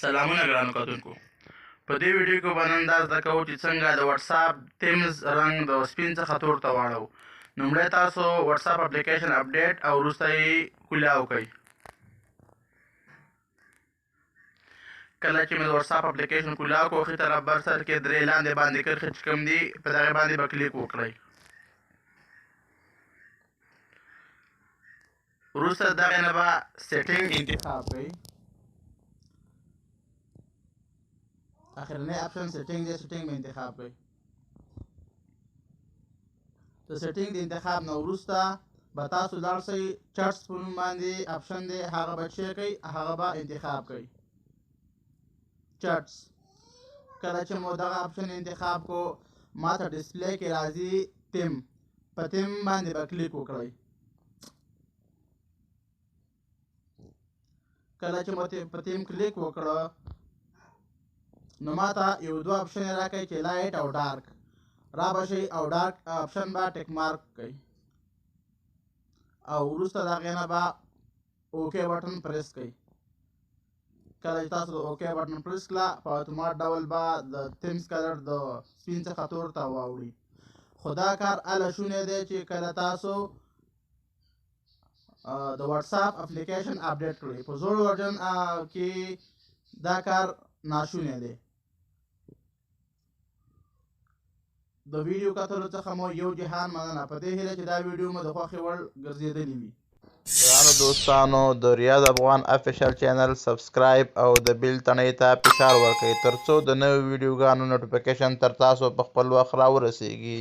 سلامونه ګرانو کتونکو. په دې ویډیو کې به نن دا زده کوو چې څنګه د واتساپ تیمز رنګ د سپین څخه تور ته واړو. لومړی تاسو واتساپ اپلیکیشن اپډیټ او وروسته یې کولاو کړئ. کله چې مې د واتساپ اپلیکیشن کولاو کړو ښي طرف بر سر کې درې لاندې باندې کرښې چې کوم دي په دغې باندې به کلیک وکړئ. وروسته د دغې نه به سیټینګ انتخاب کړئ. اخرنی اپشن سیټینګ دی، سیټینګ مې انتخاب کړئ. د سیټینګ د انتخاب نه وروسته به تاسو لاړ شئ چټس په نوم باندې اپشن دی، هغه به چیک کړئ، هغه به انتخاب کړئ. چټس کله چې مو دغه اپشن انتخاب کو ما ته ډسپلی کې راځي تیم، په تیم باندې به کلیک وکړئ. کله چې مو په تیم کلیک وکړه نو ما ته یو دوه اپشن راکوي چې لایټ او ډارک را به شئ او ډارک اپشن به ټیک مارک کړئ او وروسته د هغې نه به اوکې بټن پریس کړئ. کله چې تاسو د اوکې بټن پریس کړه په اتومات ډول به د تیمز کلر د سپین څخه تور ته واوړي. خو دا کار هله شونی دی چې کله تاسو د واتساپ اپلیکیشن اپډیټ کړئ. په زوړ ورژن کې دا کار ناشونی دی. د ویډیو کتلو څخه مو یو جهان مننه، په دې هیله چې دا ویډیو مو د خوښې وړ ګرځېدلې وي. ګرانو دوستانو د ریاض افغان افیشل چینل سبسکرایب او د بیل تڼۍ ته فشار ورکړئ ترڅو د نویو ویډیوګانو نوټیفیکیشن تر تاسو په خپل وخت راورسیږي.